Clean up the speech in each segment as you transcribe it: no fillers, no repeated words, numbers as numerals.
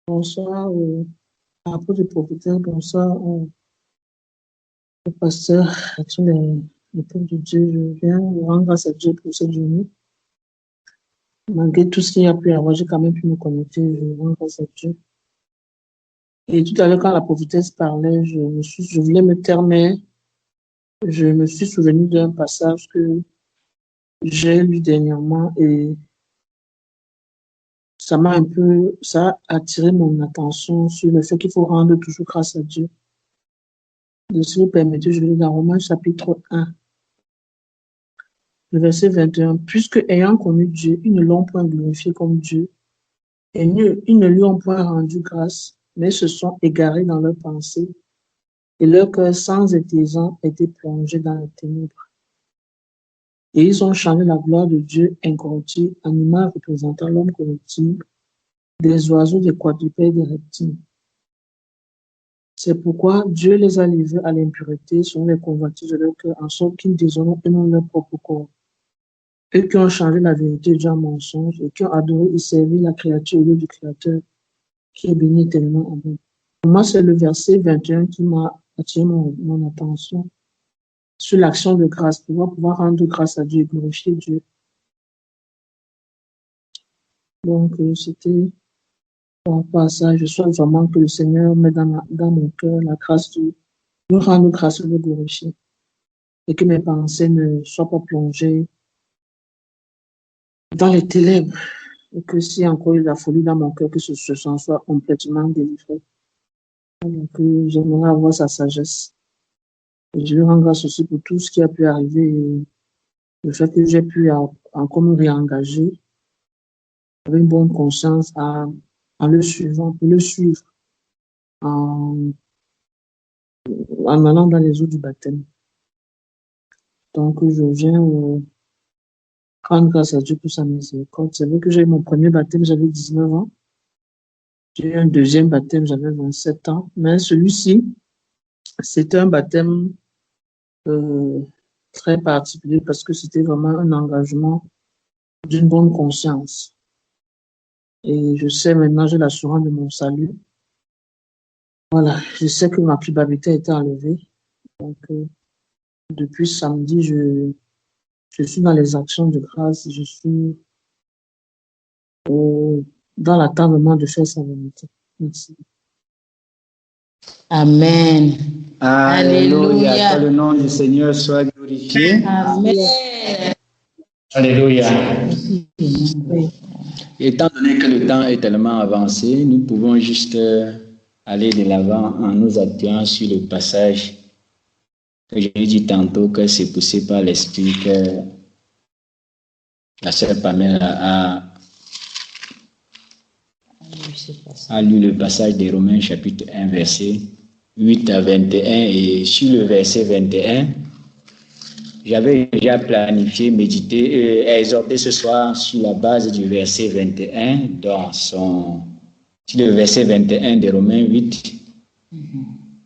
Bonsoir, apôtre de prophétesse, bonsoir au pasteur, à tous les peuples de Dieu. Je viens rendre grâce à Dieu pour cette journée. Malgré tout ce qu'il y a pu avoir, j'ai quand même pu me connecter. Je rends grâce à Dieu. Et tout à l'heure, quand la prophétesse parlait, je voulais me taire, mais je me suis souvenu d'un passage que j'ai lu dernièrement et ça a attiré mon attention sur le fait qu'il faut rendre toujours grâce à Dieu. Donc, si vous permettez, je vais lire dans Romains chapitre 1, le verset 21. Puisque ayant connu Dieu, ils ne l'ont point glorifié comme Dieu, et ils ne lui ont point rendu grâce, mais se sont égarés dans leurs pensées, et leur cœur sans intelligence était plongé dans la ténèbres. Et ils ont changé la gloire de Dieu incorruptible en image représentant l'homme corruptible, des oiseaux, des quadrupèdes, des reptiles. C'est pourquoi Dieu les a livrés à l'impureté selon les convoitises de leur cœur, en sorte qu'ils déshonorent eux-mêmes leur propre corps. Eux qui ont changé la vérité de Dieu en mensonge et qui ont adoré et servi la créature au lieu du Créateur, qui est béni éternellement. Amen. Pour moi, c'est le verset 21 qui m'a attiré mon attention sur l'action de grâce, pouvoir rendre grâce à Dieu et glorifier Dieu. Donc, c'était par rapport à ça, je souhaite vraiment que le Seigneur mette dans mon cœur la grâce de rendre grâce et de le glorifier. Et que mes pensées ne soient pas plongées dans les ténèbres. Et que s'il y a encore eu la folie dans mon cœur, que ce soit complètement délivré. Donc, j'aimerais avoir sa sagesse. Et je lui rends grâce aussi pour tout ce qui a pu arriver et le fait que j'ai pu encore me réengager avec une bonne conscience en le suivant, pour le suivre, en allant dans les eaux du baptême. Donc, je viens rendre grâce à Dieu pour sa miséricorde. C'est vrai que j'ai eu mon premier baptême, j'avais 19 ans. J'ai eu un deuxième baptême, j'avais 27 ans. Mais celui-ci, c'était un baptême très particulier parce que c'était vraiment un engagement d'une bonne conscience. Et je sais maintenant, j'ai l'assurance de mon salut. Voilà, je sais que ma culpabilité a été enlevée. Donc, depuis samedi, je suis dans les actions de grâce. Je suis dans l'attente de faire sa volonté. Merci. Amen. Alléluia. Que le nom du Seigneur soit glorifié. Amen. Alléluia. Étant donné que le temps est tellement avancé, nous pouvons juste aller de l'avant en nous appuyant sur le passage que j'ai dit tantôt que c'est poussé par l'esprit que la sœur Pamela a lu le passage de Romains chapitre 1 verset 8 à 21 et sur le verset 21, j'avais déjà planifié, méditer et exhorter ce soir sur la base du verset 21 sur le verset 21 de Romains 8.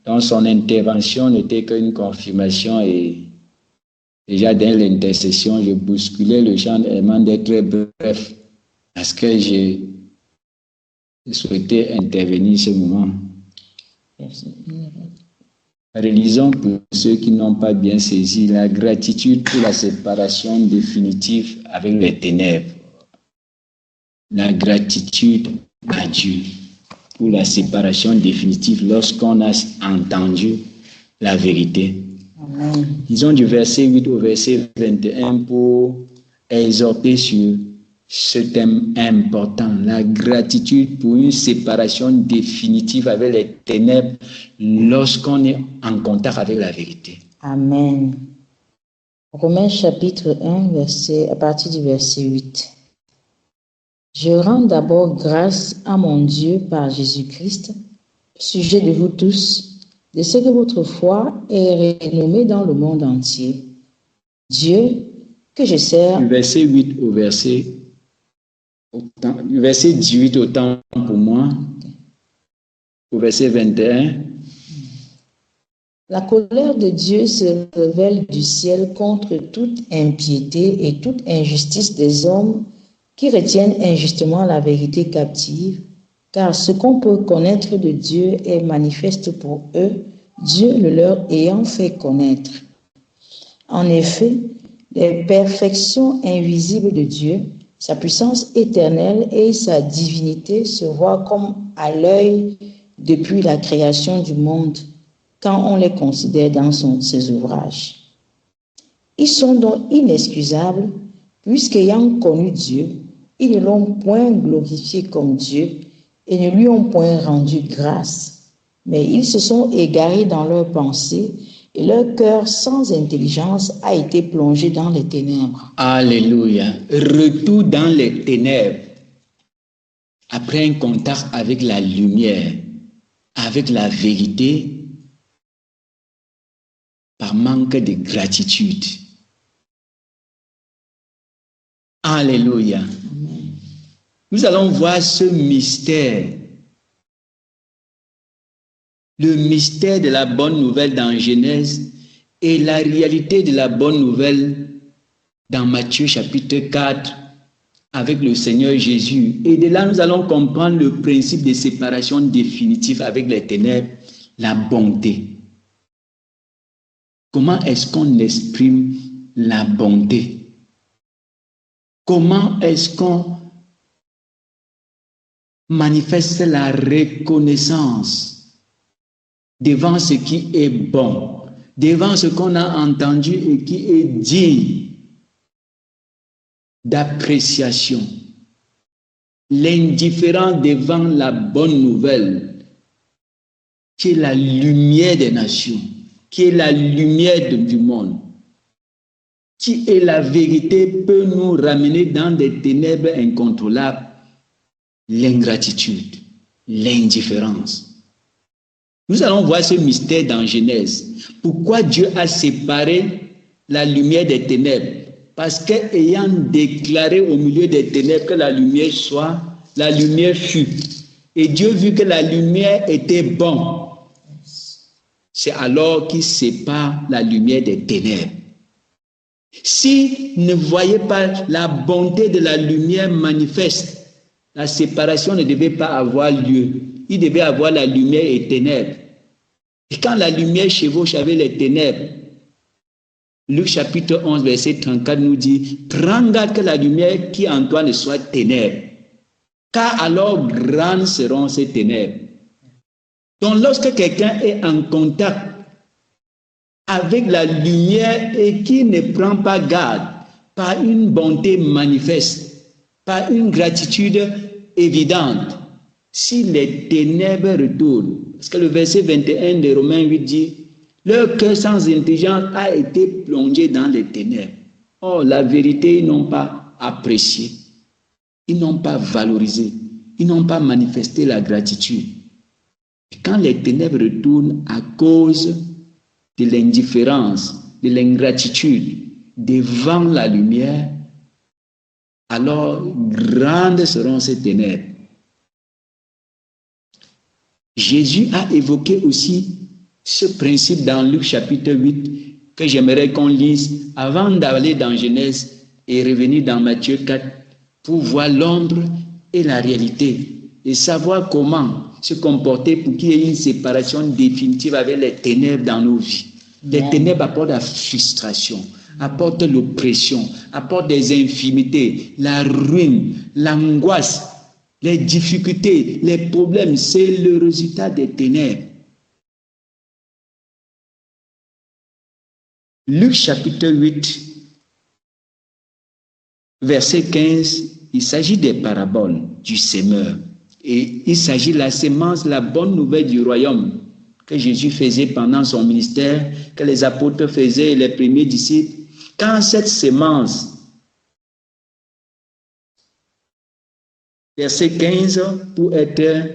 Donc son intervention n'était qu'une confirmation et déjà dans l'intercession, je bousculais le champ d'éléments d'être très bref parce que j'ai souhaité intervenir ce moment. Relisons pour ceux qui n'ont pas bien saisi la gratitude pour la séparation définitive avec les ténèbres. La gratitude à Dieu pour la séparation définitive lorsqu'on a entendu la vérité. Amen. Disons du verset 8 au verset 21 pour exhorter sur ce thème important, la gratitude pour une séparation définitive avec les ténèbres lorsqu'on est en contact avec la vérité. Amen. Romains chapitre 1, à partir du verset 8. Je rends d'abord grâce à mon Dieu par Jésus-Christ, sujet de vous tous, de ce que votre foi est renommée dans le monde entier. Dieu, que je sers... Du verset 8 au verset 18 autant pour moi, au verset 21. La colère de Dieu se révèle du ciel contre toute impiété et toute injustice des hommes qui retiennent injustement la vérité captive car ce qu'on peut connaître de Dieu est manifeste pour eux, Dieu le leur ayant fait connaître. En effet, les perfections invisibles de Dieu, sa puissance éternelle et sa divinité se voient comme à l'œil depuis la création du monde, quand on les considère dans ses ouvrages. Ils sont donc inexcusables, puisqu'ayant connu Dieu, ils ne l'ont point glorifié comme Dieu et ne lui ont point rendu grâce, mais ils se sont égarés dans leurs pensées et leur cœur sans intelligence a été plongé dans les ténèbres. Alléluia. Retour dans les ténèbres. Après un contact avec la lumière, avec la vérité, par manque de gratitude. Alléluia. Amen. Nous allons voir ce mystère. Le mystère de la bonne nouvelle dans Genèse et la réalité de la bonne nouvelle dans Matthieu chapitre 4 avec le Seigneur Jésus. Et de là, nous allons comprendre le principe de séparation définitive avec les ténèbres, la bonté. Comment est-ce qu'on exprime la bonté? Comment est-ce qu'on manifeste la reconnaissance devant ce qui est bon, devant ce qu'on a entendu et qui est digne d'appréciation. L'indifférence devant la bonne nouvelle, qui est la lumière des nations, qui est la lumière du monde, qui est la vérité, peut nous ramener dans des ténèbres incontrôlables. L'ingratitude, l'indifférence. Nous allons voir ce mystère dans Genèse. Pourquoi Dieu a séparé la lumière des ténèbres? Parce qu'ayant déclaré au milieu des ténèbres que la lumière soit, la lumière fut. Et Dieu vit que la lumière était bonne. C'est alors qu'il sépare la lumière des ténèbres. S'il ne voyait pas la bonté de la lumière manifeste, la séparation ne devait pas avoir lieu. Il devait avoir la lumière et ténèbres. Et quand la lumière chevauche avec les ténèbres, Luc chapitre 11, verset 34 nous dit « Prends garde que la lumière qui en toi ne soit ténèbres, car alors grandes seront ces ténèbres. » Donc lorsque quelqu'un est en contact avec la lumière et qui ne prend pas garde par une bonté manifeste, par une gratitude évidente, si les ténèbres retournent, parce que le verset 21 de Romains 8 dit « Leur cœur sans intelligence a été plongé dans les ténèbres. » Or, la vérité, ils n'ont pas apprécié, ils n'ont pas valorisé, ils n'ont pas manifesté la gratitude. Et quand les ténèbres retournent à cause de l'indifférence, de l'ingratitude devant la lumière, alors grandes seront ces ténèbres. Jésus a évoqué aussi ce principe dans Luc chapitre 8 que j'aimerais qu'on lise avant d'aller dans Genèse et revenir dans Matthieu 4 pour voir l'ombre et la réalité et savoir comment se comporter pour qu'il y ait une séparation définitive avec les ténèbres dans nos vies. Les ténèbres apportent la frustration, apportent l'oppression, apportent des infimités, la ruine, l'angoisse, les difficultés, les problèmes. C'est le résultat des ténèbres. Luc chapitre 8, verset 15, il s'agit des paraboles du semeur. Et il s'agit de la sémence, la bonne nouvelle du royaume que Jésus faisait pendant son ministère, que les apôtres faisaient et les premiers disciples. Quand cette sémence, verset 15, pour être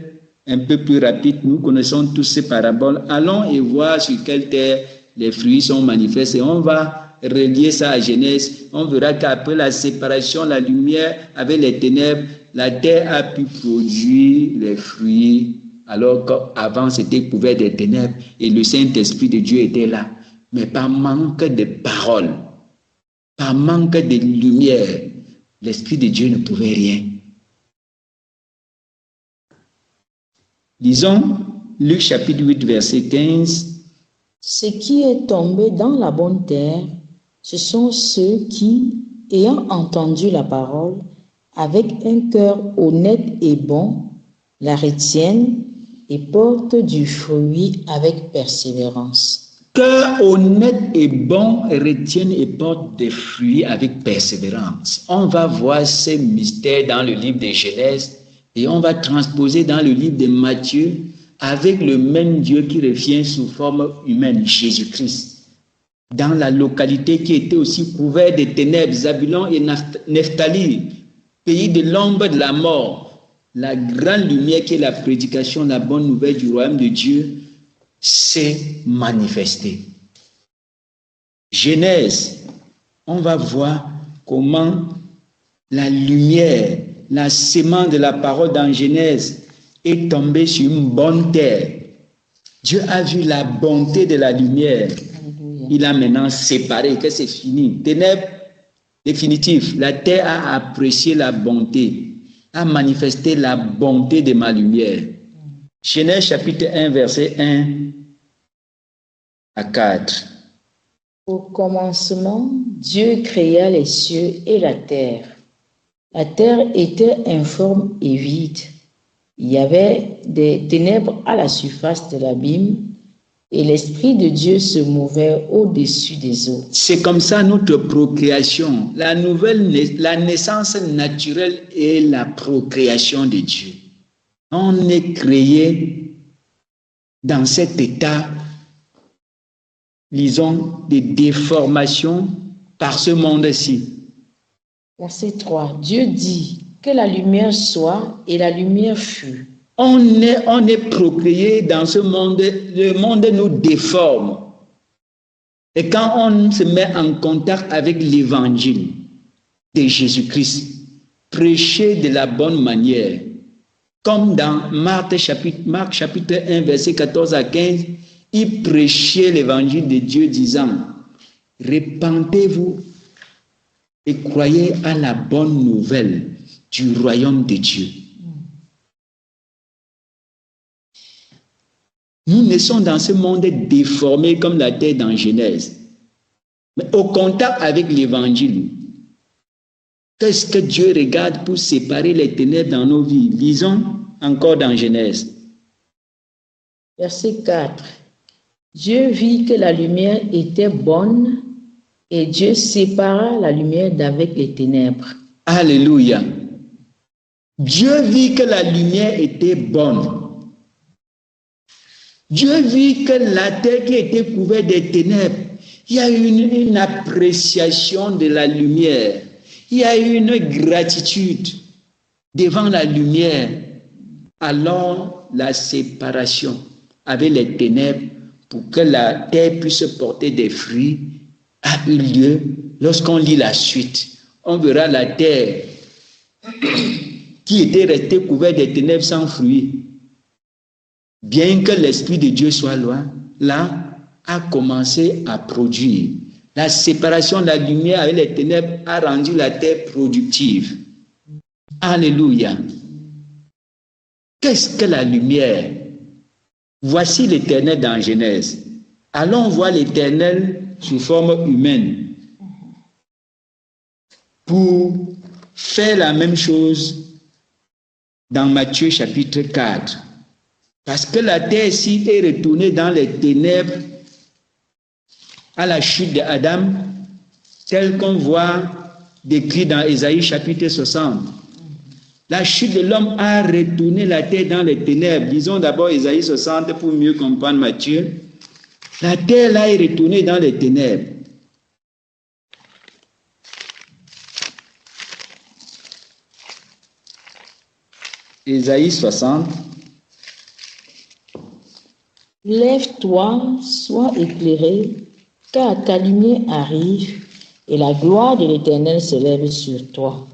un peu plus rapide, nous connaissons tous ces paraboles. Allons et voir sur quelle terre les fruits sont manifestes et on va relier ça à Genèse. On verra qu'après la séparation, la lumière avec les ténèbres, la terre a pu produire les fruits, alors qu'avant c'était couvert des ténèbres et le Saint-Esprit de Dieu était là. Mais par manque de paroles, par manque de lumière, l'Esprit de Dieu ne pouvait rien. Lisons Luc chapitre 8, verset 15. Ce qui est tombé dans la bonne terre, ce sont ceux qui, ayant entendu la parole, avec un cœur honnête et bon, la retiennent et portent du fruit avec persévérance. Cœur honnête et bon retiennent et portent des fruits avec persévérance. On va voir ces mystères dans le livre de Genèse et on va transposer dans le livre de Matthieu avec le même Dieu qui revient sous forme humaine, Jésus-Christ. Dans la localité qui était aussi couverte de ténèbres, Zabulon et Nephtali, pays de l'ombre de la mort, la grande lumière qui est la prédication, la bonne nouvelle du royaume de Dieu s'est manifestée. Genèse, on va voir comment la lumière, la sémence de la parole dans Genèse est tombée sur une bonne terre. Dieu a vu la bonté de la lumière. Il a maintenant séparé, que c'est fini. Ténèbres définitif. La terre a apprécié la bonté, a manifesté la bonté de ma lumière. Genèse chapitre 1, verset 1 à 4. Au commencement, Dieu créa les cieux et la terre. La terre était informe et vide. Il y avait des ténèbres à la surface de l'abîme et l'Esprit de Dieu se mouvait au-dessus des eaux. C'est comme ça notre procréation. La naissance naturelle est la procréation de Dieu. On est créé dans cet état, disons, de déformation par ce monde-ci. Verset 3. Dieu dit que la lumière soit et la lumière fut. On est procréé dans ce monde, le monde nous déforme. Et quand on se met en contact avec l'évangile de Jésus-Christ, prêché de la bonne manière, comme dans Marc chapitre 1, verset 14 à 15, il prêchait l'évangile de Dieu disant, répentez-vous et croyez à la bonne nouvelle du royaume de Dieu. Nous naissons dans ce monde déformé comme la terre dans Genèse. Mais au contact avec l'évangile, qu'est-ce que Dieu regarde pour séparer les ténèbres dans nos vies? Lisons encore dans Genèse. Verset 4. Dieu vit que la lumière était bonne et Dieu sépara la lumière d'avec les ténèbres. Alléluia. Dieu vit que la lumière était bonne. Dieu vit que la terre qui était couverte de ténèbres, il y a une appréciation de la lumière. Il y a une gratitude devant la lumière. Alors, la séparation avec les ténèbres pour que la terre puisse porter des fruits a eu lieu. Lorsqu'on lit la suite, on verra la terre qui était restée couverte de ténèbres sans fruits. Bien que l'Esprit de Dieu soit là, a commencé à produire. La séparation de la lumière avec les ténèbres a rendu la terre productive. Alléluia. Qu'est-ce que la lumière? Voici l'Éternel dans Genèse. Allons voir l'Éternel sous forme humaine pour faire la même chose dans Matthieu chapitre 4. Parce que la terre ici est retournée dans les ténèbres à la chute d'Adam, tel qu'on voit décrit dans Ésaïe chapitre 60. La chute de l'homme a retourné la terre dans les ténèbres. Lisons d'abord Ésaïe 60 pour mieux comprendre Matthieu. La terre là est retournée dans les ténèbres. Ésaïe 60. Lève-toi, sois éclairé, car ta lumière arrive, et la gloire de l'Éternel se lève sur toi.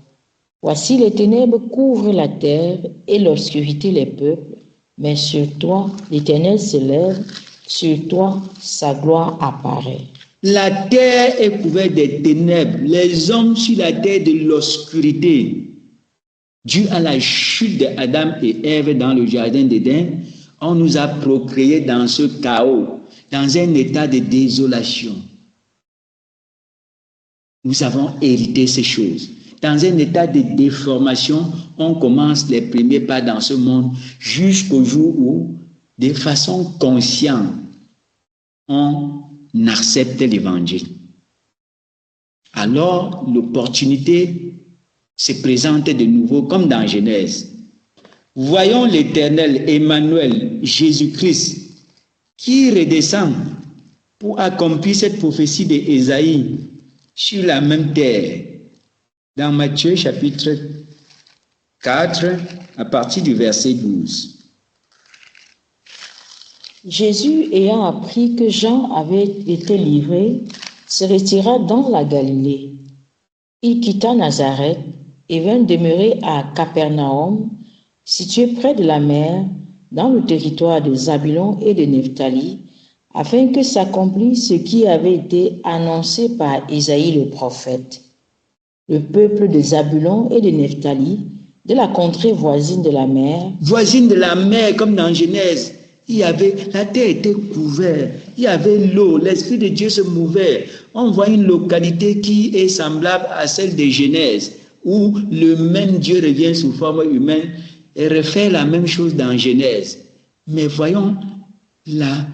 Voici les ténèbres couvrent la terre, et l'obscurité les peuples, mais sur toi, l'Éternel se lève, sur toi, sa gloire apparaît. La terre est couverte des ténèbres, les hommes sur la terre de l'obscurité. Dû à la chute d'Adam et Ève dans le jardin d'Éden, on nous a procréés dans ce chaos, dans un état de désolation. Nous avons hérité ces choses. Dans un état de déformation, on commence les premiers pas dans ce monde jusqu'au jour où, de façon consciente, on accepte l'évangile. Alors, l'opportunité se présente de nouveau comme dans Genèse. Voyons l'Éternel, Emmanuel, Jésus-Christ, qui redescend pour accomplir cette prophétie d'Ésaïe sur la même terre. Dans Matthieu chapitre 4, à partir du verset 12. Jésus, ayant appris que Jean avait été livré, se retira dans la Galilée. Il quitta Nazareth et vint demeurer à Capernaum, situé près de la mer, dans le territoire de Zabulon et de Nephtali, afin que s'accomplisse ce qui avait été annoncé par Ésaïe le prophète. Le peuple de Zabulon et de Nephtali, de la contrée voisine de la mer. Voisine de la mer, comme dans Genèse, la terre était couverte, il y avait l'eau, l'Esprit de Dieu se mouvait. On voit une localité qui est semblable à celle de Genèse, où le même Dieu revient sous forme humaine et refait la même chose dans Genèse. Mais voyons la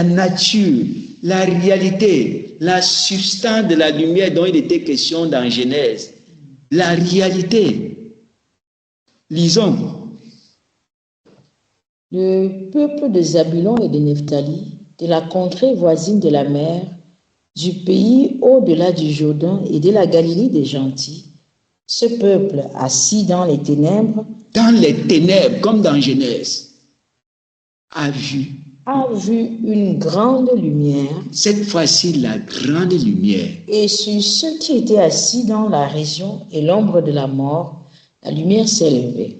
nature, la réalité, la substance de la lumière dont il était question dans Genèse. La réalité. Lisons. Le peuple de Zabulon et de Nephtali, de la contrée voisine de la mer, du pays au-delà du Jourdain et de la Galilée des gentils, ce peuple assis dans les ténèbres, comme dans Genèse, a vu une grande lumière. Cette fois-ci, la grande lumière. Et sur ceux qui étaient assis dans la région et l'ombre de la mort, la lumière s'est levée.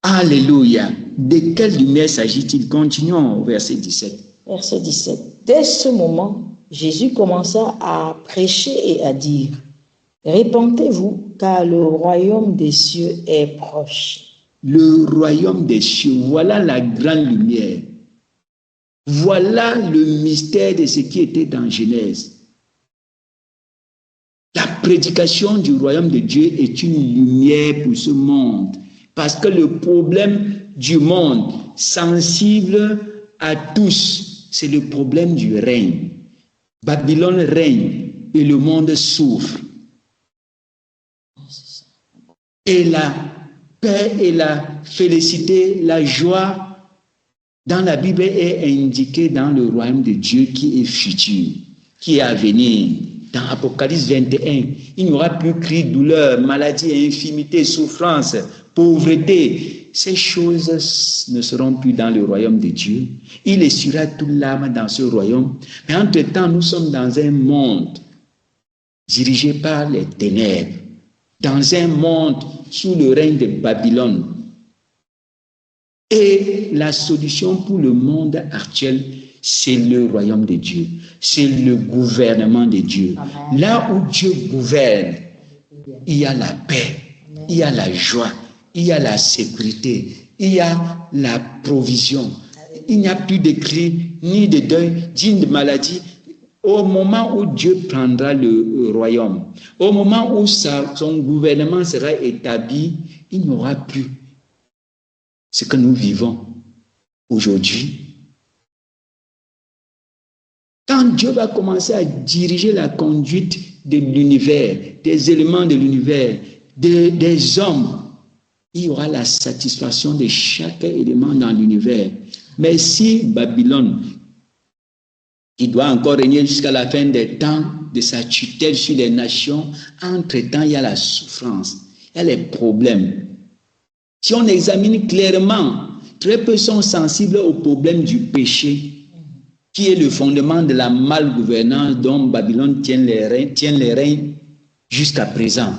Alléluia. De quelle lumière s'agit-il? Continuons au verset 17. Verset 17. Dès ce moment, Jésus commença à prêcher et à dire: Répentez-vous, car le royaume des cieux est proche. Le royaume des cieux, voilà la grande lumière. Voilà le mystère de ce qui était dans Genèse. La prédication du royaume de Dieu est une lumière pour ce monde. Parce que le problème du monde, sensible à tous, c'est le problème du règne. Babylone règne et le monde souffre. Et la paix et la félicité, la joie, dans la Bible est indiquée dans le royaume de Dieu qui est futur, qui est à venir. Dans Apocalypse 21, il n'y aura plus cri, douleur, maladie, infirmité, souffrance, pauvreté. Ces choses ne seront plus dans le royaume de Dieu. Il essuiera toute l'âme dans ce royaume. Mais entre-temps, nous sommes dans un monde dirigé par les ténèbres, dans un monde sous le règne de Babylone. Et la solution pour le monde actuel, c'est le royaume de Dieu. C'est le gouvernement de Dieu. Amen. Là où Dieu gouverne, il y a la paix, il y a la joie, il y a la sécurité, il y a la provision. Il n'y a plus de cris, ni de deuil, ni de maladie. Au moment où Dieu prendra le royaume, au moment où son gouvernement sera établi, il n'y aura plus ce que nous vivons aujourd'hui. Quand Dieu va commencer à diriger la conduite de l'univers, des éléments de l'univers, des hommes, il y aura la satisfaction de chaque élément dans l'univers. Mais si Babylone, qui doit encore régner jusqu'à la fin des temps, de sa tutelle sur les nations, entre-temps, il y a la souffrance, il y a les problèmes. Si on examine clairement, très peu sont sensibles au problème du péché, qui est le fondement de la malgouvernance dont Babylone tient les règnes jusqu'à présent.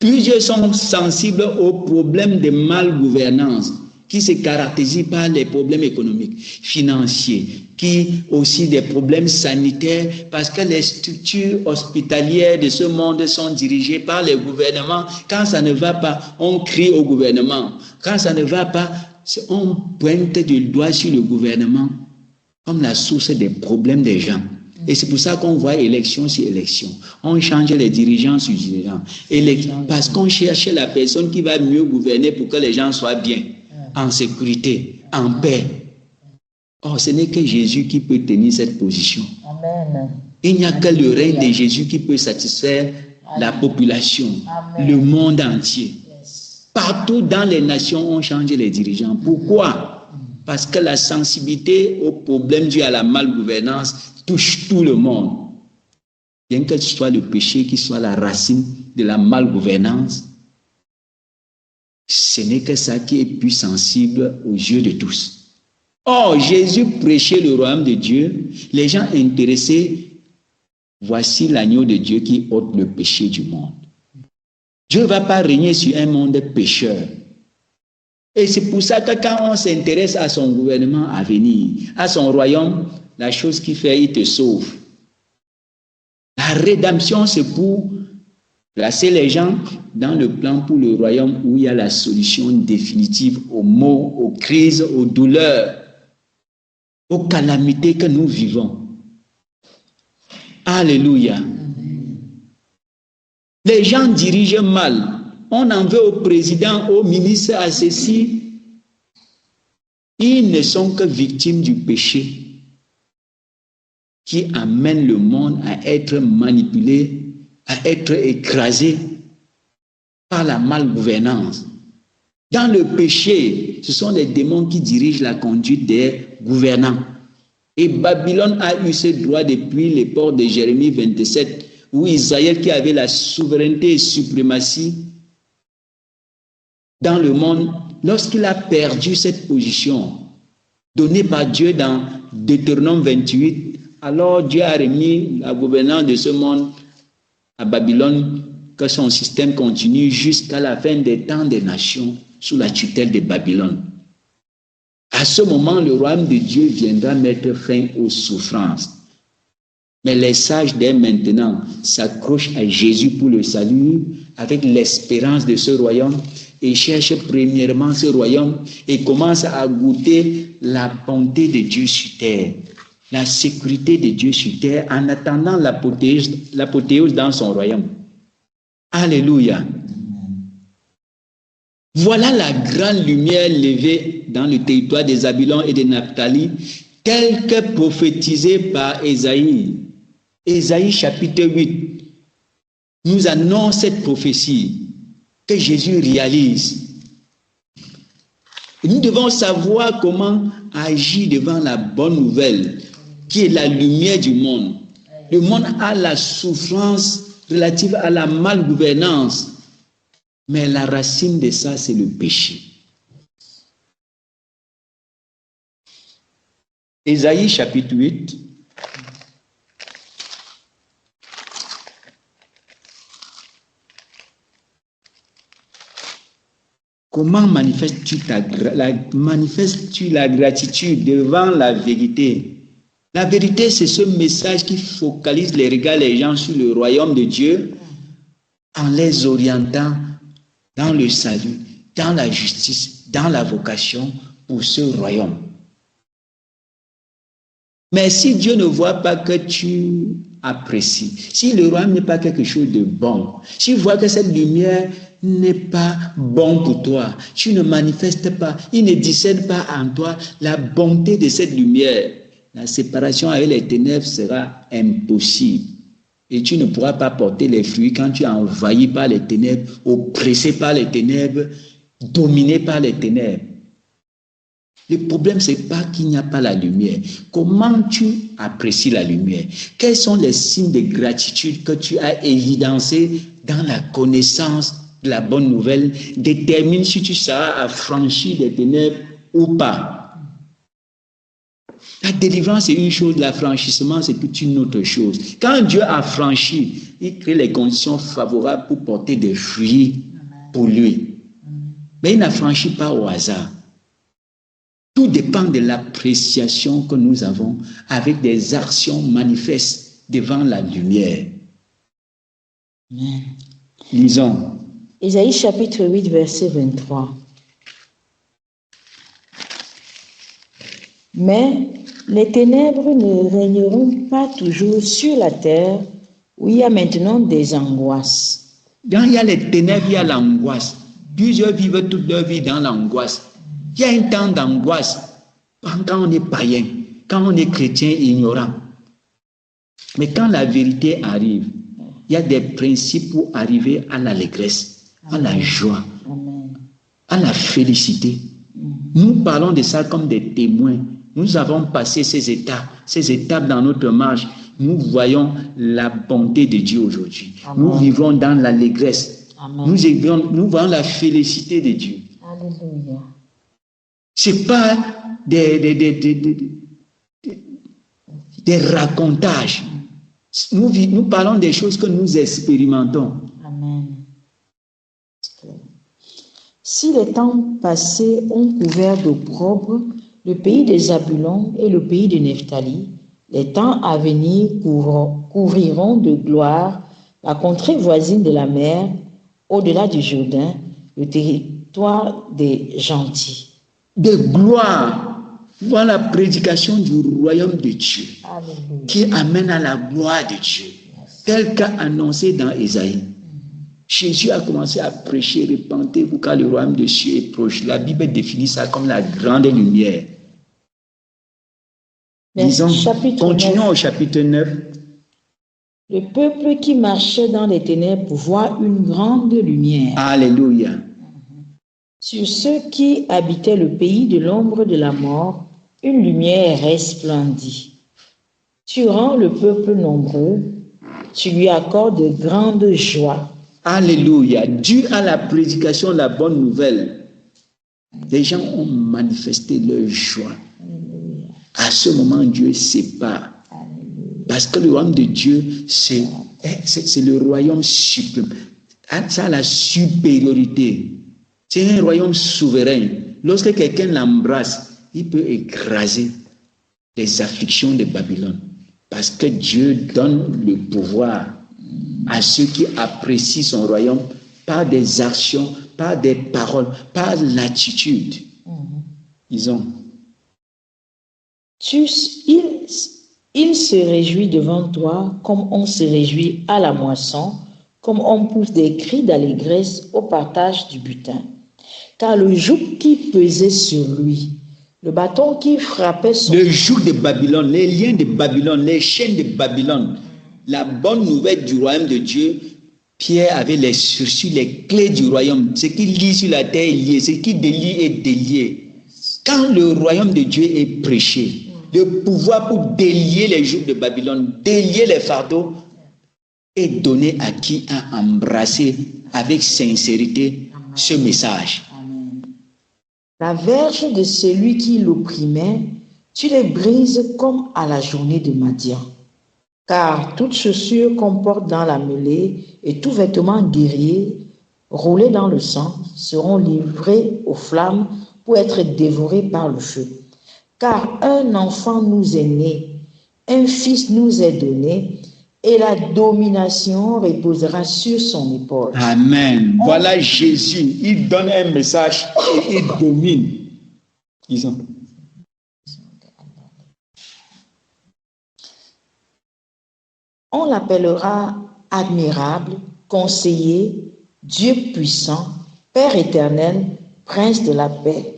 Plusieurs sont sensibles au problème de malgouvernance qui se caractérise par les problèmes économiques, financiers, qui aussi des problèmes sanitaires, parce que les structures hospitalières de ce monde sont dirigées par les gouvernements. Quand ça ne va pas, on crie au gouvernement. Quand ça ne va pas, on pointe du doigt sur le gouvernement comme la source des problèmes des gens. Et c'est pour ça qu'on voit élection sur élection. On change les dirigeants sur dirigeants. Parce qu'on cherche la personne qui va mieux gouverner pour que les gens soient bien, en sécurité, en paix. Or, ce n'est que Jésus qui peut tenir cette position. Amen. Il n'y a que le règne de Jésus qui peut satisfaire la population, le monde entier. Partout dans les nations, on change les dirigeants. Pourquoi? Parce que la sensibilité aux problèmes dus à la malgouvernance touche tout le monde. Bien que ce soit le péché qui soit la racine de la malgouvernance, ce n'est que ça qui est plus sensible aux yeux de tous. Or, Jésus prêchait le royaume de Dieu. Les gens intéressés, voici l'agneau de Dieu qui ôte le péché du monde. Dieu ne va pas régner sur un monde pécheur. Et c'est pour ça que quand on s'intéresse à son gouvernement à venir, à son royaume, la chose qu'il fait, il te sauve. La rédemption, c'est pour placer les gens dans le plan pour le royaume où il y a la solution définitive aux maux, aux crises, aux douleurs, aux calamités que nous vivons. Alléluia. Les gens dirigent mal. On en veut au président, au ministre, à ceci. Ils ne sont que victimes du péché qui amène le monde à être manipulé, à être écrasé par la malgouvernance. Dans le péché, ce sont les démons qui dirigent la conduite des gouvernants. Et Babylone a eu ce droit depuis l'époque de Jérémie 27, où Israël, qui avait la souveraineté et suprématie dans le monde, lorsqu'il a perdu cette position donnée par Dieu dans Deutéronome 28, alors Dieu a remis la gouvernance de ce monde à Babylone, que son système continue jusqu'à la fin des temps des nations sous la tutelle de Babylone. À ce moment, le royaume de Dieu viendra mettre fin aux souffrances. Mais les sages dès maintenant s'accrochent à Jésus pour le salut avec l'espérance de ce royaume et cherchent premièrement ce royaume et commencent à goûter la bonté de Dieu sur terre, la sécurité de Dieu sur terre en attendant l'apothéose dans son royaume. Alléluia. Voilà la grande lumière levée dans le territoire des Zabulon et de Naphtali, telle que prophétisée par Ésaïe. Ésaïe chapitre 8 nous annonce cette prophétie que Jésus réalise. Et nous devons savoir comment agir devant la bonne nouvelle, qui est la lumière du monde. Le monde a la souffrance relative à la malgouvernance, mais la racine de ça, c'est le péché. Ésaïe chapitre 8. Comment manifestes-tu la gratitude devant la vérité? La vérité, c'est ce message qui focalise les regards des gens sur le royaume de Dieu en les orientant dans le salut, dans la justice, dans la vocation pour ce royaume. Mais si Dieu ne voit pas que tu apprécies, si le royaume n'est pas quelque chose de bon, s'il voit que cette lumière n'est pas bon pour toi, tu ne manifestes pas, il ne discerne pas en toi la bonté de cette lumière, la séparation avec les ténèbres sera impossible. Et tu ne pourras pas porter les fruits quand tu es envahi par les ténèbres, oppressé par les ténèbres, dominé par les ténèbres. Le problème, ce n'est pas qu'il n'y a pas la lumière. Comment tu apprécies la lumière? Quels sont les signes de gratitude que tu as évidencés dans la connaissance de la bonne nouvelle? Détermine si tu seras affranchi des ténèbres ou pas. La délivrance, c'est une chose, l'affranchissement, c'est toute une autre chose. Quand Dieu a franchi, il crée les conditions favorables pour porter des fruits pour lui. Mais il n'affranchit pas au hasard. Tout dépend de l'appréciation que nous avons avec des actions manifestes devant la lumière. Amen. Lisons. Ésaïe chapitre 8, verset 23. Mais les ténèbres ne régneront pas toujours sur la terre où il y a maintenant des angoisses. Quand il y a les ténèbres, il y a l'angoisse. Plusieurs vivent toute leur vie dans l'angoisse. Il y a un temps d'angoisse quand on est païen, quand on est chrétien ignorant. Mais quand la vérité arrive, il y a des principes pour arriver à l'allégresse, à la joie, à la félicité. Nous parlons de ça comme des témoins. Nous avons passé ces étapes dans notre marche. Nous voyons la bonté de Dieu aujourd'hui. Nous vivons dans l'allégresse. Nous voyons la félicité de Dieu. Alléluia. Ce n'est pas des racontages. Nous parlons des choses que nous expérimentons. Amen. Si les temps passés ont couvert d'opprobre le pays des Zabulon et le pays de Nephtali, les temps à venir couvriront de gloire la contrée voisine de la mer, au-delà du Jourdain, le territoire des gentils. De gloire, voilà la prédication du royaume de Dieu. Alléluia. Qui amène à la gloire de Dieu, tel qu'a annoncé dans Ésaïe. Jésus a commencé à prêcher, repentez-vous car le royaume de Dieu est proche. La Bible définit ça comme la grande lumière. Disons, continuons au chapitre 9. Le peuple qui marchait dans les ténèbres voit une grande lumière. Alléluia. Sur ceux qui habitaient le pays de l'ombre de la mort, une lumière resplendit. Tu rends le peuple nombreux, tu lui accordes de grandes joies. Alléluia. Dû à la prédication de la bonne nouvelle, les gens ont manifesté leur joie. Alléluia. À ce moment, Dieu sépare. Alléluia. Parce que le royaume de Dieu, c'est le royaume suprême. Ça a la supériorité. C'est un royaume souverain. Lorsque quelqu'un l'embrasse, il peut écraser les afflictions de Babylone. Parce que Dieu donne le pouvoir à ceux qui apprécient son royaume par des actions, par des paroles, par l'attitude. Disons. Il se réjouit devant toi comme on se réjouit à la moisson, comme on pousse des cris d'allégresse au partage du butin. Car le joug qui pesait sur lui, le bâton qui frappait son... Le joug de Babylone, les liens de Babylone, les chaînes de Babylone, la bonne nouvelle du royaume de Dieu, Pierre avait les clés du royaume. Ce qui lie sur la terre est lié, ce qui délie est délié. Quand le royaume de Dieu est prêché, le pouvoir pour délier les jougs de Babylone, délier les fardeaux, est donné à qui a embrassé avec sincérité ce message. La verge de celui qui l'opprimait, tu les brises comme à la journée de Madian. Car toute chaussure qu'on porte dans la mêlée et tout vêtement guerrier roulé dans le sang seront livrés aux flammes pour être dévorés par le feu. Car un enfant nous est né, un fils nous est donné, et la domination reposera sur son épaule. Amen. Voilà Jésus. Il donne un message et il domine. Disons. On l'appellera admirable, conseiller, Dieu puissant, Père éternel, Prince de la paix,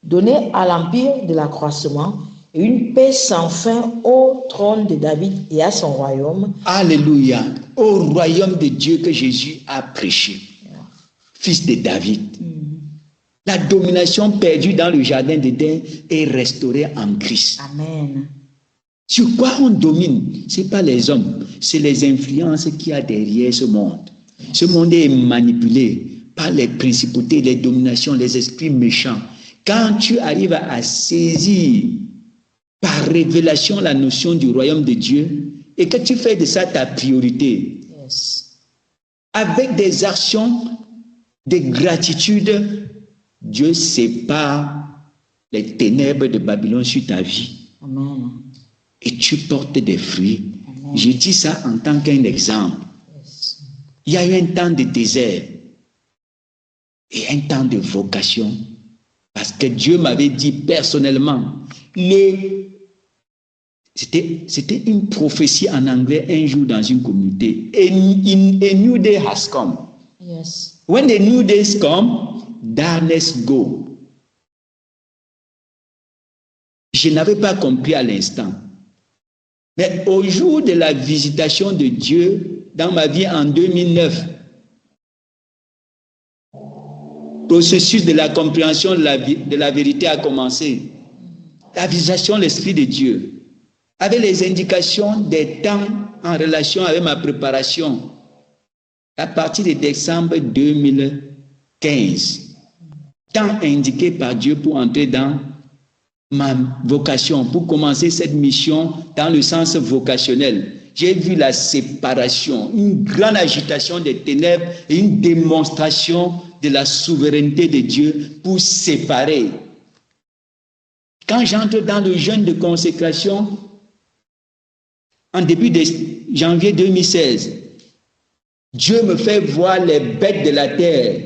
donné à l'empire de l'accroissement et une paix sans fin au trône de David et à son royaume. Alléluia. Au royaume de Dieu que Jésus a prêché. Fils de David. La domination perdue dans le jardin d'Éden est restaurée en Christ. Amen. Sur quoi on domine? Ce n'est pas les hommes, c'est les influences qu'il y a derrière ce monde. Ce monde est manipulé par les principautés, les dominations, les esprits méchants. Quand tu arrives à saisir par révélation la notion du royaume de Dieu et que tu fais de ça ta priorité, avec des actions de gratitude, Dieu sépare les ténèbres de Babylone sur ta vie. Amen. Et tu portes des fruits. Amen. Je dis ça en tant qu'un exemple. Yes. Il y a eu un temps de désert et un temps de vocation. Parce que Dieu m'avait dit personnellement, c'était une prophétie en anglais un jour dans une communauté. A new day has come. Yes. When the new days come, darkness go. Je n'avais pas compris à l'instant. Mais au jour de la visitation de Dieu dans ma vie en 2009, le processus de la compréhension de la vérité a commencé. La visitation de l'Esprit de Dieu, avec les indications des temps en relation avec ma préparation, à partir de décembre 2015, temps indiqué par Dieu pour entrer dans ma vocation, pour commencer cette mission dans le sens vocationnel. J'ai vu la séparation, une grande agitation des ténèbres et une démonstration de la souveraineté de Dieu pour séparer. Quand j'entre dans le jeûne de consécration, en début de janvier 2016, Dieu me fait voir les bêtes de la terre.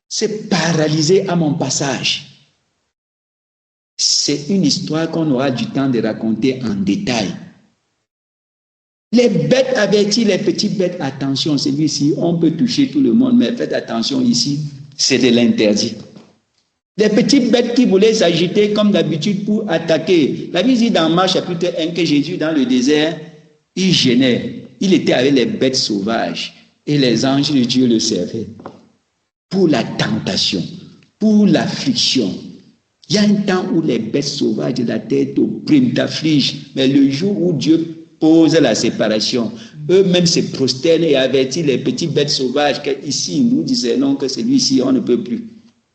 C'est paralysé à mon passage. C'est une histoire qu'on aura du temps de raconter en détail. Les bêtes avertissent les petites bêtes. Attention, celui-ci, on peut toucher tout le monde, mais faites attention ici, c'est de l'interdit. Les petites bêtes qui voulaient s'agiter comme d'habitude pour attaquer. La Bible dit dans Marc chapitre 1 que Jésus dans le désert, il gênait. Il était avec les bêtes sauvages et les anges de Dieu le servaient. Pour la tentation, pour l'affliction. Il y a un temps où les bêtes sauvages de la terre t'oppriment, t'affligent, mais le jour où Dieu pose la séparation, eux-mêmes se prosternent et avertissent les petites bêtes sauvages qu'ici, nous disons que celui-ci, on ne peut plus.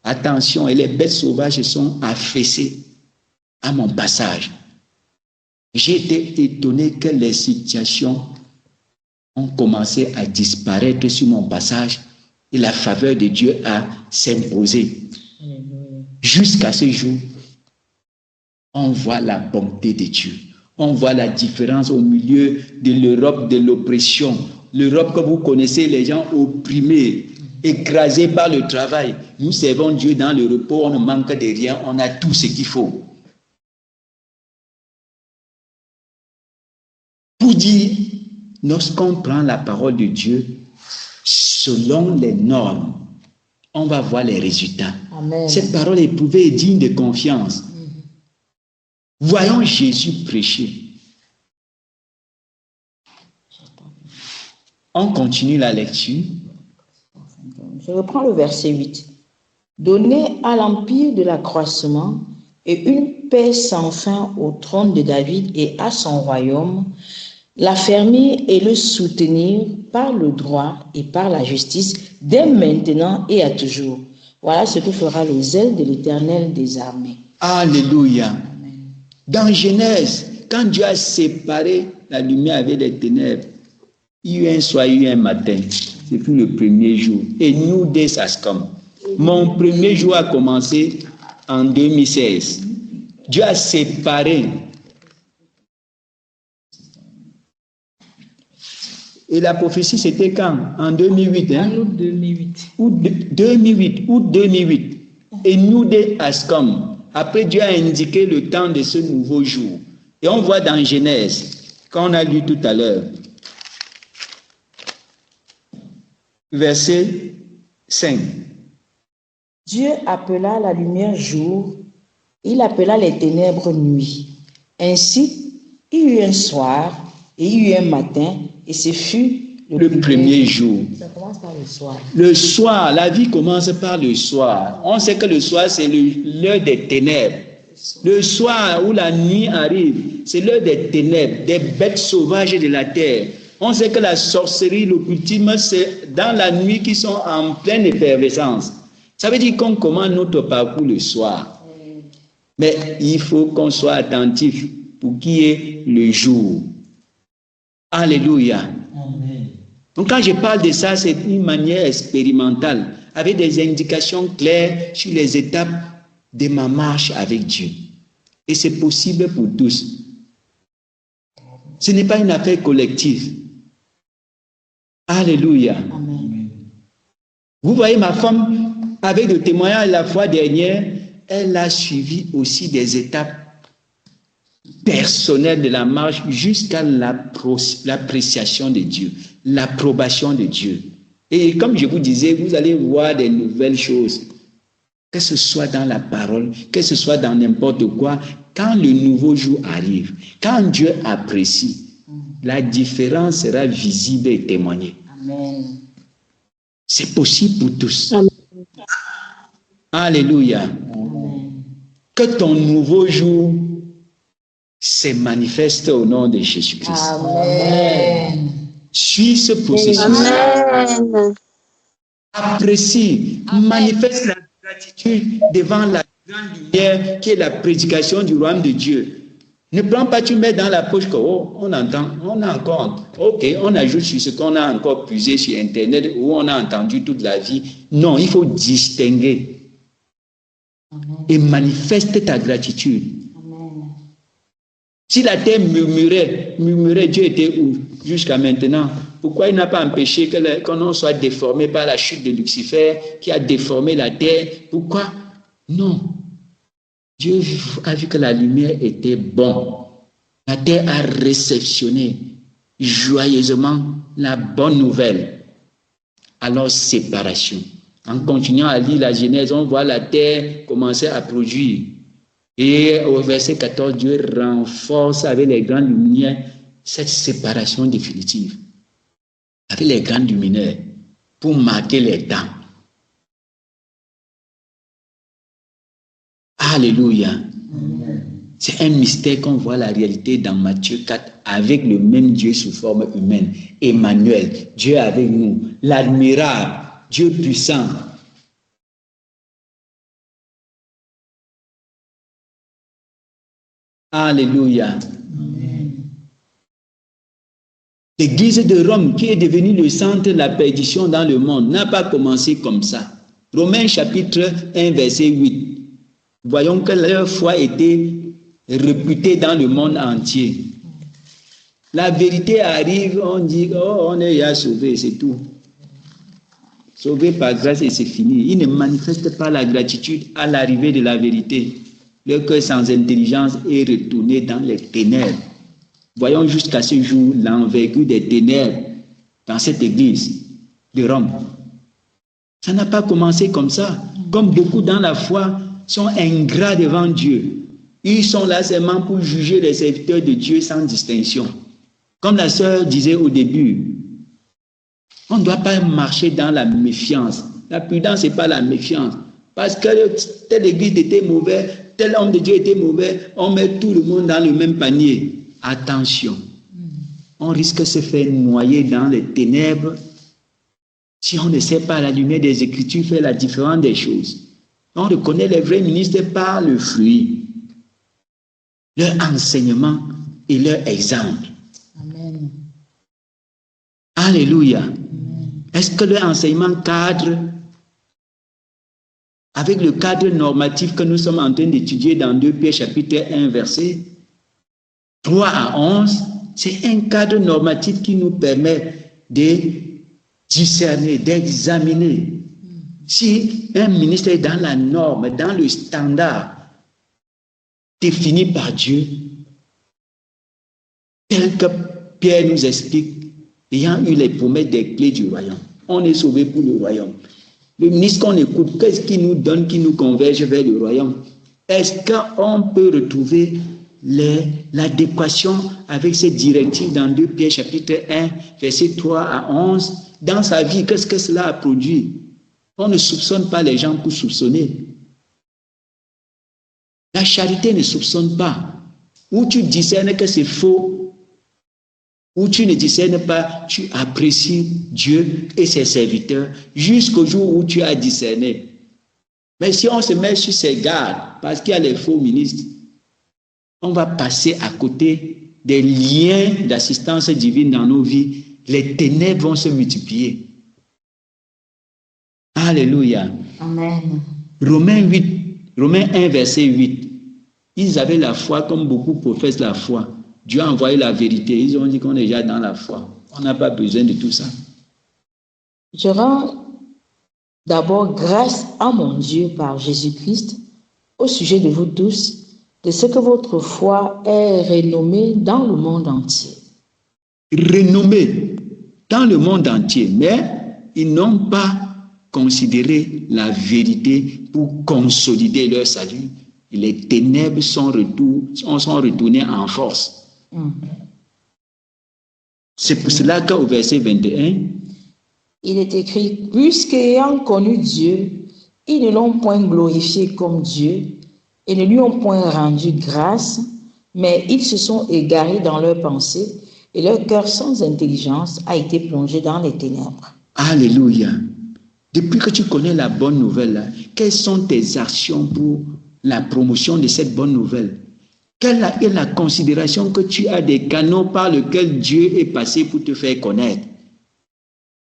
Attention, et les bêtes sauvages sont affaissées à mon passage. J'ai été étonné que les situations ont commencé à disparaître sur mon passage et la faveur de Dieu a s'imposé. Jusqu'à ce jour, on voit la bonté de Dieu. On voit la différence au milieu de l'Europe de l'oppression. L'Europe que vous connaissez, les gens opprimés, écrasés par le travail. Nous servons Dieu dans le repos, on ne manque de rien, on a tout ce qu'il faut. Pour dire, lorsqu'on prend la parole de Dieu, selon les normes, on va voir les résultats. Amen. Cette parole éprouvée est digne de confiance. Voyons Jésus prêcher. On continue la lecture. Je reprends le verset 8. Donnez à l'empire de l'accroissement et une paix sans fin au trône de David et à son royaume, l'affermir et le soutenir par le droit et par la justice dès maintenant et à toujours. Voilà ce que fera le zèle de l'Éternel des armées. Alléluia. Amen. Dans Genèse, quand Dieu a séparé la lumière avec les ténèbres, il y a eu un soir, il y a eu un matin. C'est pour le premier jour. Et new days has come. Mon premier jour a commencé en 2016. Dieu a séparé. Et la prophétie, c'était quand? En 2008. En août 2008. Août 2008. Et new day has come. Après, Dieu a indiqué le temps de ce nouveau jour. Et on voit dans Genèse, quand on a lu tout à l'heure, verset 5. Dieu appela la lumière jour, il appela les ténèbres nuit. Ainsi, il y eut un soir, et il y eut un matin, et ce fut Le premier jour. Ça commence par le soir. Le soir, la vie commence par le soir. On sait que le soir, c'est l'heure des ténèbres. Le soir où la nuit arrive, c'est l'heure des ténèbres, des bêtes sauvages de la terre. On sait que la sorcellerie, l'occultisme, c'est dans la nuit qui sont en pleine effervescence. Ça veut dire qu'on commence notre parcours le soir. Mais il faut qu'on soit attentif pour qu'il y ait le jour. Alléluia. Amen. Donc quand je parle de ça, c'est une manière expérimentale. avec des indications claires sur les étapes de ma marche avec Dieu. Et c'est possible pour tous. Ce n'est pas une affaire collective. Alléluia. Amen. Vous voyez ma femme, avec le témoignage la fois dernière, elle a suivi aussi des étapes personnelles de la marche jusqu'à l'appréciation de Dieu, l'approbation de Dieu. Et comme je vous disais, vous allez voir des nouvelles choses, que ce soit dans la parole, que ce soit dans n'importe quoi, quand le nouveau jour arrive, quand Dieu apprécie, la différence sera visible et témoignée. Amen. C'est possible pour tous. Amen. Alléluia. Amen. Que ton nouveau jour se manifeste au nom de Jésus-Christ. Amen. Suis ce processus. Amen. Apprécie, manifeste la gratitude devant la grande lumière qui est la prédication du royaume de Dieu. Ne prends pas, tu mets dans la poche que on entend, on a encore, ok, on ajoute sur ce qu'on a encore puisé sur Internet ou on a entendu toute la vie. Non, il faut distinguer. Amen. Et manifeste ta gratitude. Amen. Si la terre murmurait, Dieu était où jusqu'à maintenant? Pourquoi il n'a pas empêché qu'on soit déformé par la chute de Lucifer qui a déformé la terre? Pourquoi? Non. Dieu a vu que la lumière était bonne. La terre a réceptionné joyeusement la bonne nouvelle. Alors, séparation. En continuant à lire la Genèse, on voit la terre commencer à produire. Et au verset 14, Dieu renforce avec les grandes lumières cette séparation définitive. Avec les grandes lumières pour marquer les temps. Alléluia. Amen. C'est un mystère qu'on voit la réalité dans Matthieu 4 avec le même Dieu sous forme humaine. Emmanuel, Dieu avec nous, l'admirable, Dieu puissant. Alléluia. Amen. L'Église de Rome, qui est devenue le centre de la perdition dans le monde, n'a pas commencé comme ça. Romains chapitre 1, verset 8. Voyons que leur foi était réputée dans le monde entier. La vérité arrive, on dit, oh, on est déjà sauvé, c'est tout. Sauvé par grâce et c'est fini. Ils ne manifestent pas la gratitude à l'arrivée de la vérité. Leur cœur sans intelligence est retourné dans les ténèbres. Voyons jusqu'à ce jour l'envergure des ténèbres dans cette église de Rome. Ça n'a pas commencé comme ça. Comme beaucoup dans la foi sont ingrats devant Dieu. Ils sont là seulement pour juger les serviteurs de Dieu sans distinction. Comme la sœur disait au début, on ne doit pas marcher dans la méfiance. La prudence, ce n'est pas la méfiance. Parce que telle église était mauvaise, tel homme de Dieu était mauvais, on met tout le monde dans le même panier. Attention, on risque de se faire noyer dans les ténèbres si on ne sait pas la lumière des Écritures faire la différence des choses. On reconnaît les vrais ministres par le fruit, leur enseignement et leur exemple. Amen. Alléluia. Amen. Est-ce que leur enseignement cadre avec le cadre normatif que nous sommes en train d'étudier dans 2 Pierre chapitre 1 verset 3 à 11, c'est un cadre normatif qui nous permet de discerner, d'examiner si un ministre est dans la norme, dans le standard défini par Dieu, tel que Pierre nous explique, ayant eu les promesses des clés du royaume. On est sauvé pour le royaume. Le ministre qu'on écoute, qu'est-ce qu'il nous donne, qui nous converge vers le royaume? Est-ce qu'on peut retrouver l'adéquation avec ces directives dans 2 Pierre chapitre 1, verset 3 à 11? Dans sa vie, qu'est-ce que cela a produit? On ne soupçonne pas les gens pour soupçonner. La charité ne soupçonne pas. Ou tu discernes que c'est faux, ou tu ne discernes pas, tu apprécies Dieu et ses serviteurs jusqu'au jour où tu as discerné. Mais si on se met sur ses gardes, parce qu'il y a les faux ministres, on va passer à côté des liens d'assistance divine dans nos vies. Les ténèbres vont se multiplier. Alléluia. Amen. Romains 1, verset 8. Ils avaient la foi comme beaucoup professent la foi. Dieu a envoyé la vérité. Ils ont dit qu'on est déjà dans la foi. On n'a pas besoin de tout ça. Je rends d'abord grâce à mon Dieu par Jésus-Christ au sujet de vous tous, de ce que votre foi est renommée dans le monde entier. Renommée dans le monde entier, mais ils n'ont pas considéré la vérité pour consolider leur salut. Les ténèbres sont retournées en force. C'est pour cela qu'au verset 21, il est écrit, puisqu'ayant connu Dieu, ils ne l'ont point glorifié comme Dieu et ne lui ont point rendu grâce, mais ils se sont égarés dans leurs pensées et leur cœur sans intelligence a été plongé dans les ténèbres. Alléluia. Depuis que tu connais la bonne nouvelle, là, quelles sont tes actions pour la promotion de cette bonne nouvelle? Quelle est la considération que tu as des canaux par lesquels Dieu est passé pour te faire connaître?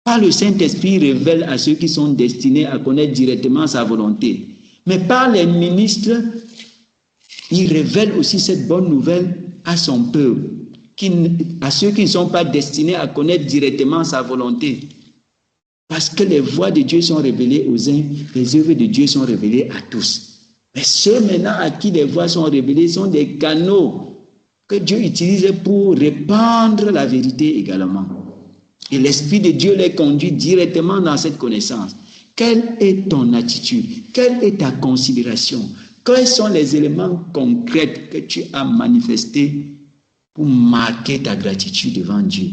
Par le Saint-Esprit révèle à ceux qui sont destinés à connaître directement sa volonté. Mais par les ministres, il révèle aussi cette bonne nouvelle à son peuple, à ceux qui ne sont pas destinés à connaître directement sa volonté. Parce que les voies de Dieu sont révélées aux uns, les œuvres de Dieu sont révélées à tous. Mais ceux maintenant à qui les voies sont révélées sont des canaux que Dieu utilise pour répandre la vérité également. Et l'Esprit de Dieu les conduit directement dans cette connaissance. Quelle est ton attitude? Quelle est ta considération? Quels sont les éléments concrets que tu as manifestés pour marquer ta gratitude devant Dieu?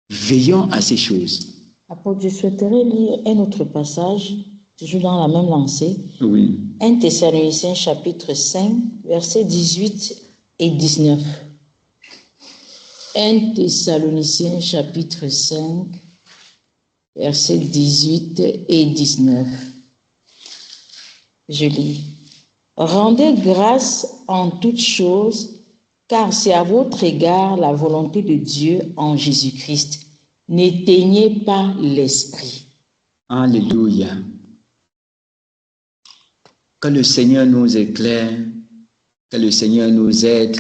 Veillons à ces choses. Apôtre, je souhaiterais lire un autre passage, toujours dans la même lancée. Oui. 1 Thessaloniciens chapitre 5, versets 18 et 19. 1 Thessaloniciens chapitre 5, versets 18 et 19. Je lis. Rendez grâce en toutes choses, car c'est à votre égard la volonté de Dieu en Jésus-Christ. N'éteignez pas l'esprit. Alléluia. Que le Seigneur nous éclaire, que le Seigneur nous aide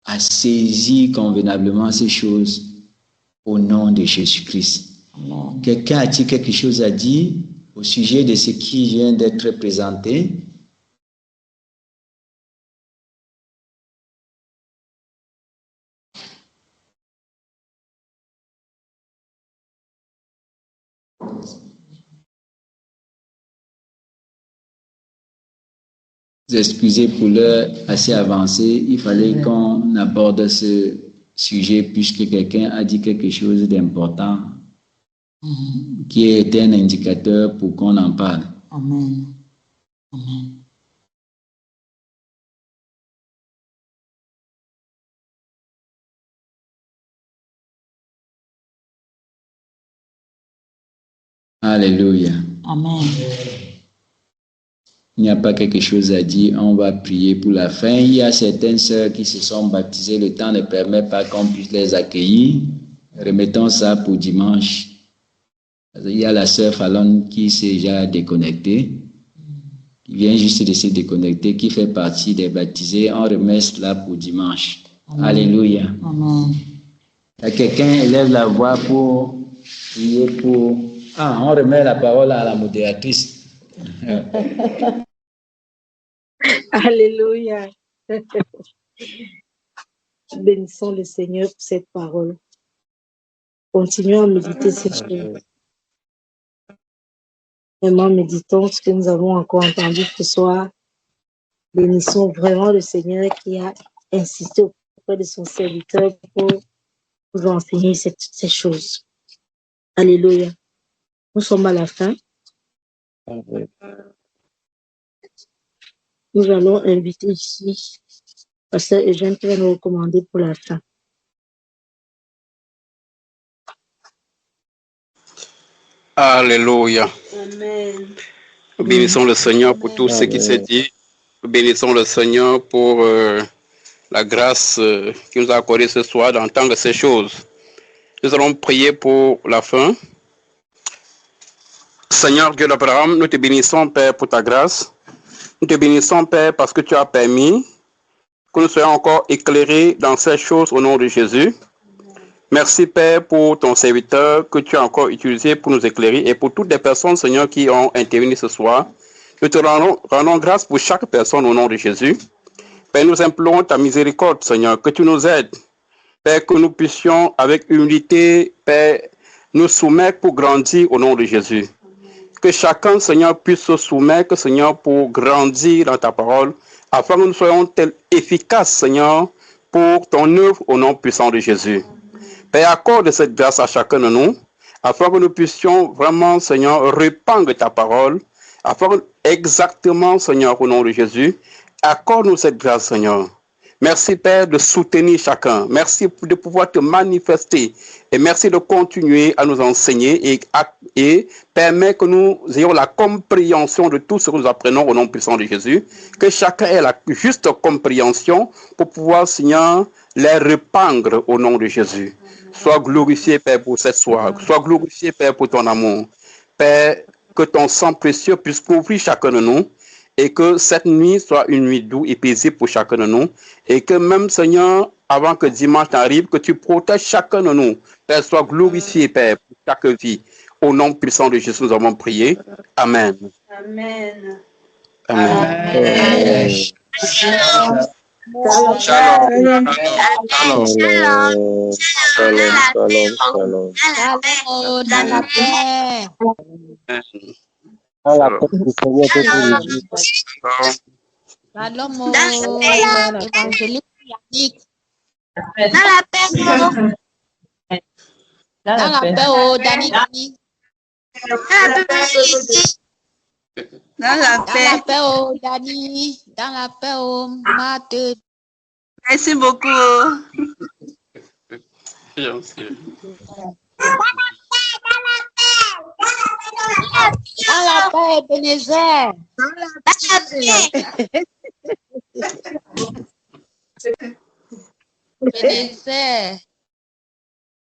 à saisir convenablement ces choses au nom de Jésus-Christ. Amen. Quelqu'un a-t-il quelque chose à dire au sujet de ce qui vient d'être présenté? Excusez pour l'heure assez avancée, il fallait qu'on aborde ce sujet puisque quelqu'un a dit quelque chose d'important qui est un indicateur pour qu'on en parle. Amen. Amen. Alléluia. Amen. Il n'y a pas quelque chose à dire, on va prier pour la fin. Il y a certaines sœurs qui se sont baptisées, le temps ne permet pas qu'on puisse les accueillir. Remettons ça pour dimanche. Il y a la sœur Fallon qui s'est déjà déconnectée, qui vient juste de se déconnecter, qui fait partie des baptisés. On remet cela pour dimanche. Amen. Alléluia. Amen. Quelqu'un élève la voix pour prier pour... Ah, on remet la parole à la modératrice. Alléluia. Bénissons le Seigneur pour cette parole. Continuons à méditer ces choses. Vraiment, méditons ce que nous avons encore entendu ce soir. Bénissons vraiment le Seigneur qui a insisté auprès de son serviteur pour nous enseigner ces choses. Alléluia. Nous sommes à la fin. Nous allons inviter ici Pasteur Eugène qui va nous recommander pour la fin. Alléluia. Amen. Nous bénissons le Seigneur pour tout ce qui s'est dit. Nous bénissons le Seigneur pour la grâce qu'il nous a accordée ce soir d'entendre ces choses. Nous allons prier pour la fin. Seigneur Dieu d'Abraham, nous te bénissons, Père, pour ta grâce. Nous te bénissons, Père, parce que tu as permis que nous soyons encore éclairés dans ces choses au nom de Jésus. Merci, Père, pour ton serviteur que tu as encore utilisé pour nous éclairer et pour toutes les personnes, Seigneur, qui ont intervenu ce soir. Nous te rendons grâce pour chaque personne au nom de Jésus. Père, nous implorons ta miséricorde, Seigneur, que tu nous aides. Père, que nous puissions, avec humilité, Père, nous soumettre pour grandir au nom de Jésus. Que chacun, Seigneur, puisse se soumettre, Seigneur, pour grandir dans ta parole, afin que nous soyons efficaces, Seigneur, pour ton œuvre au nom puissant de Jésus. Père, accorde cette grâce à chacun de nous, afin que nous puissions vraiment, Seigneur, répandre ta parole, afin que, exactement, Seigneur, au nom de Jésus, accorde-nous cette grâce, Seigneur. Merci, Père, de soutenir chacun. Merci de pouvoir te manifester. Et merci de continuer à nous enseigner et permettre que nous ayons la compréhension de tout ce que nous apprenons au nom puissant de Jésus. Que chacun ait la juste compréhension pour pouvoir, Seigneur, les répandre au nom de Jésus. Sois glorifié, Père, pour cette soirée. Sois glorifié, Père, pour ton amour. Père, que ton sang précieux puisse couvrir chacun de nous. Et que cette nuit soit une nuit douce et paisible pour chacun de nous. Et que même, Seigneur, avant que dimanche n'arrive, que tu protèges chacun de nous. Père, sois glorifié, Père, pour chaque vie. Au nom puissant de Jésus, nous avons prié. Amen. Amen. Amen. Shalom. Shalom. Dans la paix. Dans la paix du Seigneur de Shalom, évangéliste Yannick. Dans la paix. Dans la paix, oh, Dani. Dans la paix, oh, Dani. Dans la paix, oh, Mathieu. Merci beaucoup. Dans la paix, Ebenezer. Ebenezer.